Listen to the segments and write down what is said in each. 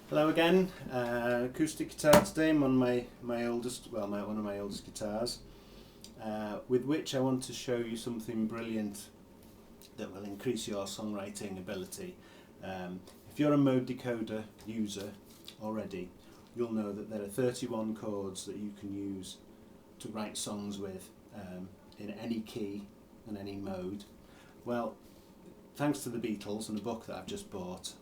Hello again. Acoustic guitar today. I'm on one of my oldest guitars, with which I want to show you something brilliant that will increase your songwriting ability. If you're a mode decoder user already, you'll know that there are 31 chords that you can use to write songs with in any key and any mode. Well, thanks to the Beatles and a book that I've just bought,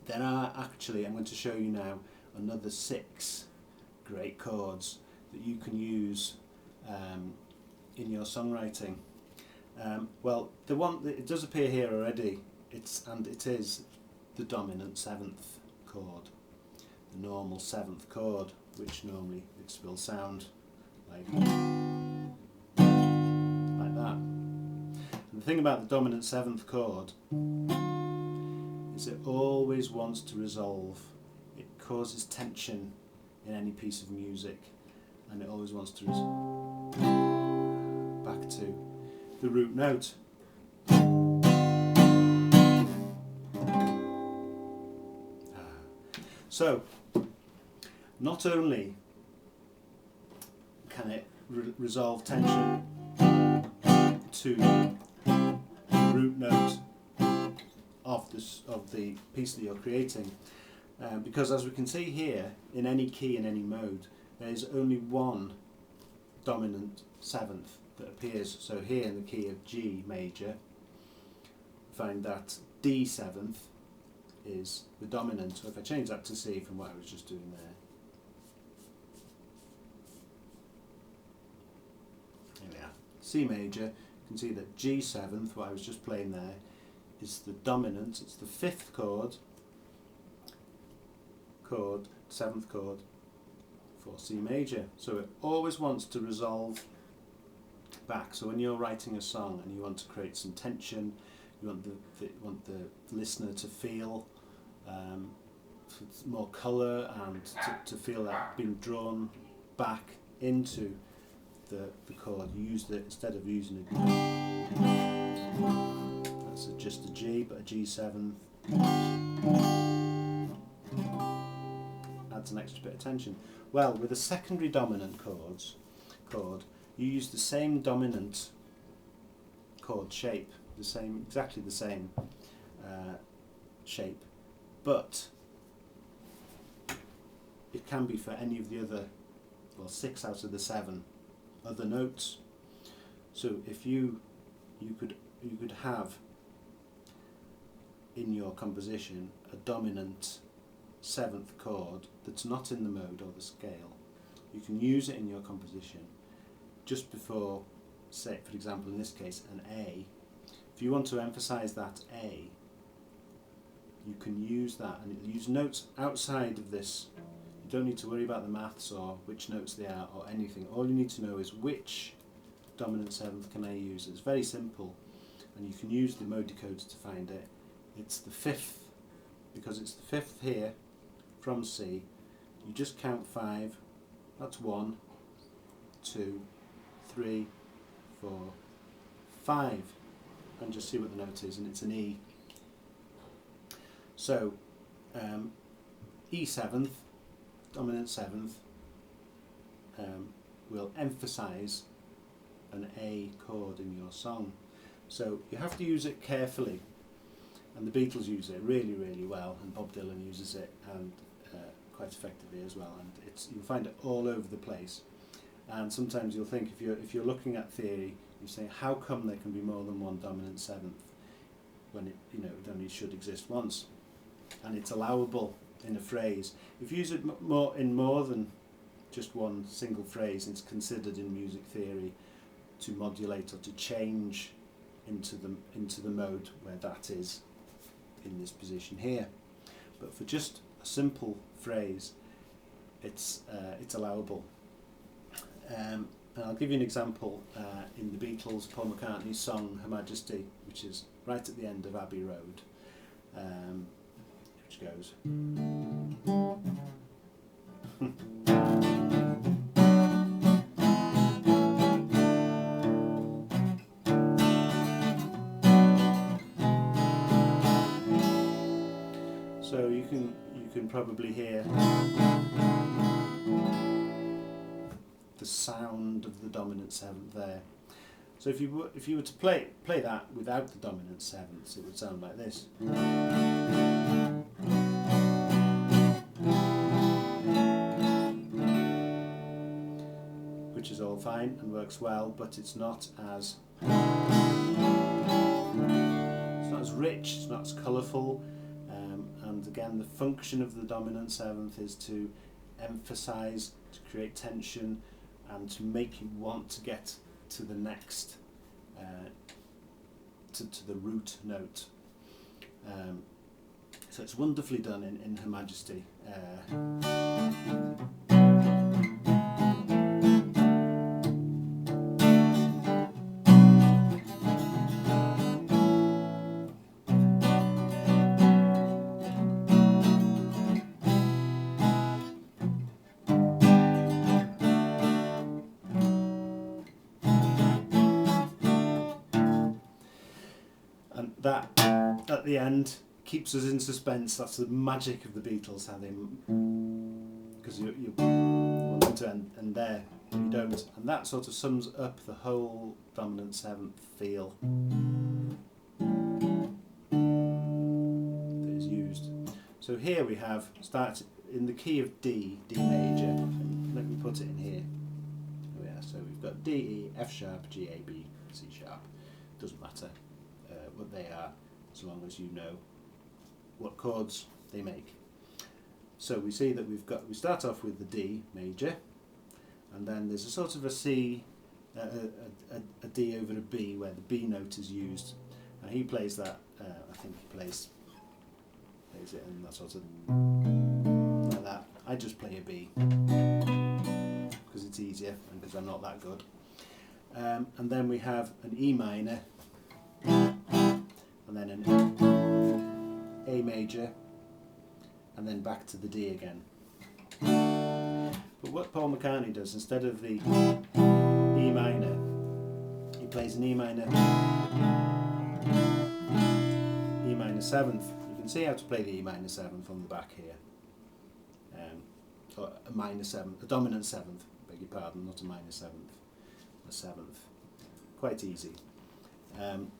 there are actually, I'm going to show you now, another 6 great chords that you can use in your songwriting. Well, the one that it does appear here already, it is the dominant 7th chord, the normal 7th chord, which normally it will sound like that. And the thing about the dominant 7th chord is it always wants to resolve. It causes tension in any piece of music, and it always wants to back to the root note. So, not only can it resolve tension to the root note of the piece that you're creating, because as we can see here, in any key, in any mode, there is only one dominant 7th that appears. So here in the key of G major, find that D 7th is the dominant. So if I change that to C from what I was just doing there, here we are, C major, you can see that G 7th, what I was just playing there, is the dominant. It's the 5th chord, 7th chord for C major. So it always wants to resolve back. So when you're writing a song and you want to create some tension, you want the listener to feel more colour and to feel that being drawn back into the chord, you use it instead of using that's just a G, but a G7 adds an extra bit of tension. Well, with a secondary dominant chord, you use the same dominant chord shape, exactly the same shape, but it can be for any of the other, 6 out of the 7 other notes. So if you could have in your composition a dominant 7th chord that's not in the mode or the scale. You can use it in your composition just before, say, for example, in this case, an A. If you want to emphasize that A, you can use that and use notes outside of this. You don't need to worry about the maths or which notes they are or anything. All you need to know is which dominant 7th can I use. It's very simple, and you can use the mode decoder to find it. It's the 5th, because it's the 5th here from C. You just count 5. That's 1, 2, 3, 4, 5, and just see what the note is, and it's an E. So E 7th, dominant 7th, will emphasize an A chord in your song. So you have to use it carefully, and the Beatles use it really, really well, and Bob Dylan uses it and quite effectively as well, and you'll find it all over the place. And sometimes you'll think, if you're looking at theory, you say, how come there can be more than one dominant 7th when it only should exist once? And it's allowable in a phrase. If you use it more than just one single phrase, it's considered in music theory to modulate or to change into the mode where that is in this position here. But for just a simple phrase, it's allowable. And I'll give you an example in the Beatles, Paul McCartney's song Majesty, which is right at the end of Abbey Road, which goes. So you can probably hear the sound of the dominant seventh there. So if you were to play that without the dominant sevenths, it would sound like this. Which is all fine and works well, but it's not as rich, it's not as colourful, and again the function of the dominant seventh is to emphasise, to create tension, and to make you want to get to the next, to the root note. So it's wonderfully done in Her Majesty. And that, at the end, keeps us in suspense. That's the magic of the Beatles, how they, because you want them to end there, but you don't. And that sort of sums up the whole dominant seventh feel that is used. So here we have, start in the key of D, D major, and let me put it in here. Oh yeah, so we've got D, E, F sharp, G, A, B, C sharp. Doesn't matter what they are, as long as you know what chords they make. So we see that we start off with the D major, and then there's a sort of a C, a D over a B, where the B note is used, and he plays that. I think he plays it in that sort of like that. I just play a B because it's easier and because I'm not that good. And then we have an E minor, and then an A major, and then back to the D again. But what Paul McCartney does, instead of the E minor, he plays an E minor seventh. You can see how to play the E minor seventh on the back here. So a minor seventh, a dominant seventh, beg your pardon, not a minor seventh, a seventh. Quite easy. And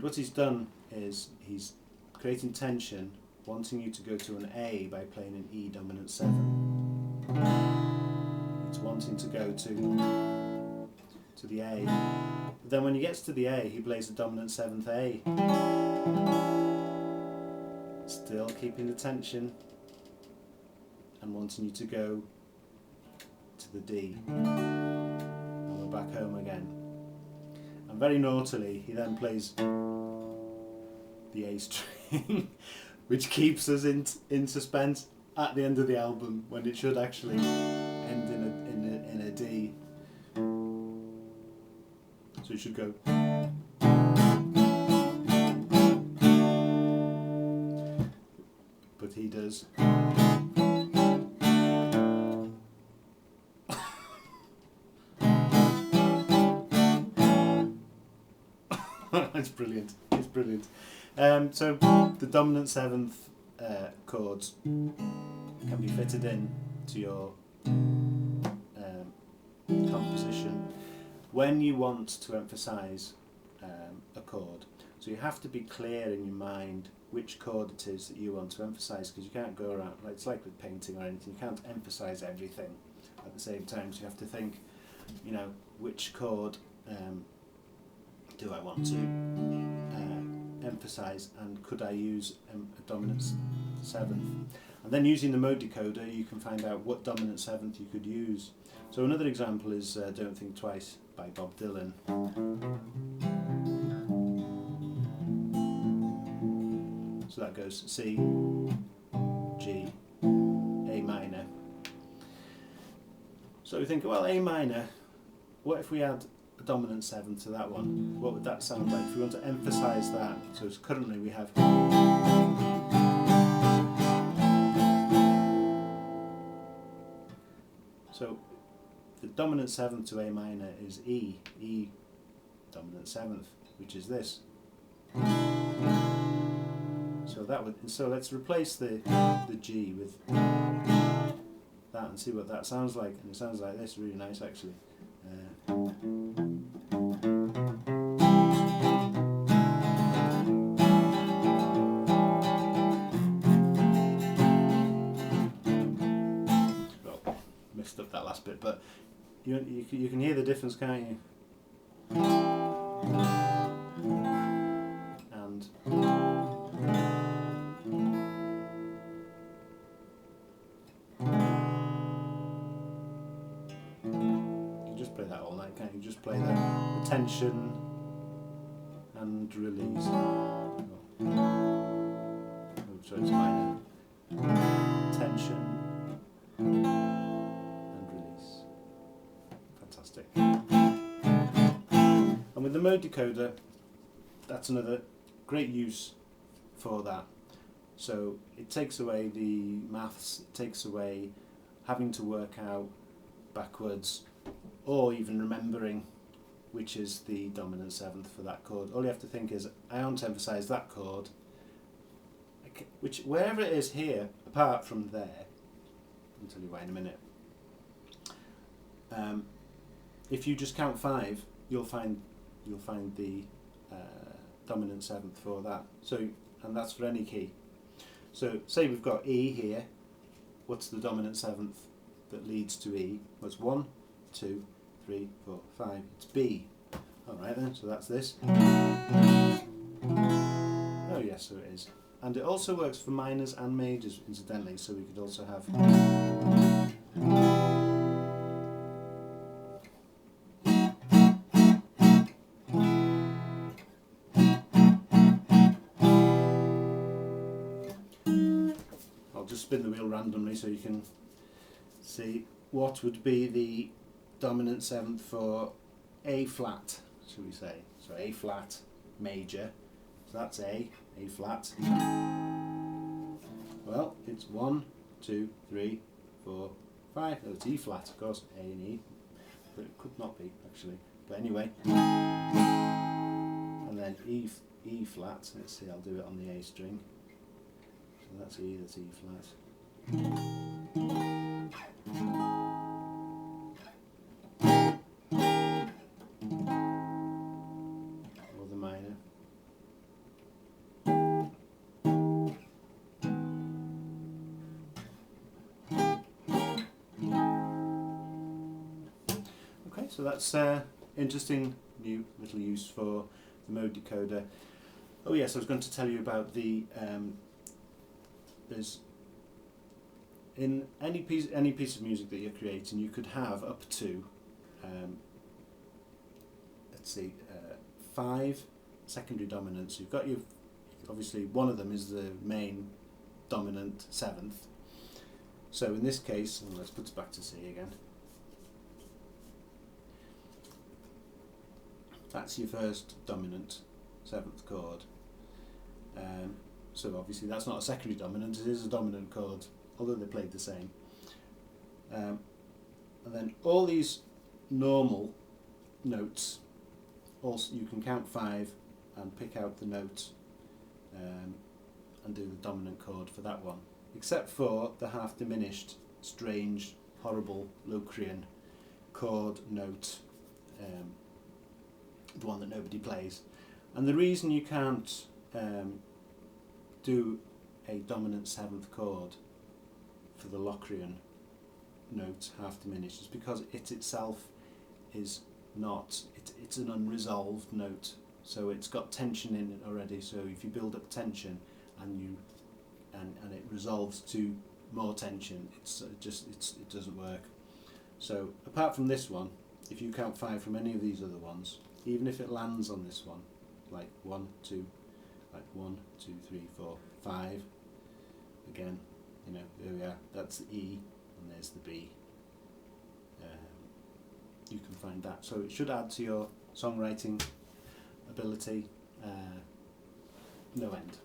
what he's done is he's creating tension, wanting you to go to an A by playing an E dominant 7. It's wanting to go to the A. But then when he gets to the A, he plays the dominant 7th A. Still keeping the tension and wanting you to go to the D. And we're back home again. And very naughtily, he then plays the A string, which keeps us in suspense at the end of the album, when it should actually end in a D. So it should go. But he does. It's brilliant. It's brilliant. So the dominant 7th chords can be fitted in to your composition when you want to emphasise a chord. So you have to be clear in your mind which chord it is that you want to emphasise, because you can't go around, it's like with painting or anything, you can't emphasise everything at the same time. So you have to think, you know, which chord do I want to emphasise, and could I use a dominant 7th? And then using the mode decoder, you can find out what dominant 7th you could use. So another example is Don't Think Twice by Bob Dylan. So that goes C, G, A minor. So we think, well, A minor, what if we add a dominant 7 to that one? What would that sound like if we want to emphasise that? So currently we have so the dominant 7th to A minor is E dominant 7th, which is this. So let's replace the G with that and see what that sounds like. And it sounds like this, really nice actually. Well, messed up that last bit, but you can hear the difference, can't you? And you just play that all night, can't you? Just play the tension and release. Oh, so it's minor. Tension and release. Fantastic. And with the mode decoder, that's another great use for that. So it takes away the maths, it takes away having to work out backwards or even remembering which is the dominant seventh for that chord. All you have to think is, I want to emphasise that chord, which wherever it is here, apart from there, I'll tell you why in a minute. If you just count 5, you'll find the dominant seventh for that. So, and that's for any key. So, say we've got E here. What's the dominant seventh that leads to E? Well, it's 1, 2, 3, 4, 5. It's B. All right then. So that's this. Oh yes, so it is. And it also works for minors and majors, incidentally. So we could also have. I'll just spin the wheel randomly so you can see what would be the dominant seventh for A flat, should we say. So A flat major, so that's A flat. Well, it's 1, 2, 3, 4, 5. Oh, it's E flat, of course, A and E, but it could not be actually. But anyway, and then E flat. Let's see, I'll do it on the A string. So that's E flat. Or the minor. Okay, so that's interesting new little use for the mode decoder. Oh yes, I was going to tell you about the there's in any piece of music that you're creating, you could have up to let's see, 5 secondary dominants. You've got your, obviously one of them is the main dominant seventh. So in this case, let's put it back to C again. That's your first dominant seventh chord. So obviously that's not a secondary dominant, it is a dominant chord, although they're played the same. And then all these normal notes, also you can count 5 and pick out the note and do the dominant chord for that one, except for the half diminished, strange, horrible Locrian chord note, the one that nobody plays. And the reason you can't do a dominant seventh chord for the Locrian note, half diminished, is because it itself is not, it's an unresolved note, so it's got tension in it already. So if you build up tension and it resolves to more tension, it doesn't work. So apart from this one, if you count 5 from any of these other ones, even if it lands on this one, like 1, 2, like 1, 2, 3, 4, 5, again, you know, there we are, that's the E and there's the B. You can find that. So it should add to your songwriting ability, no end.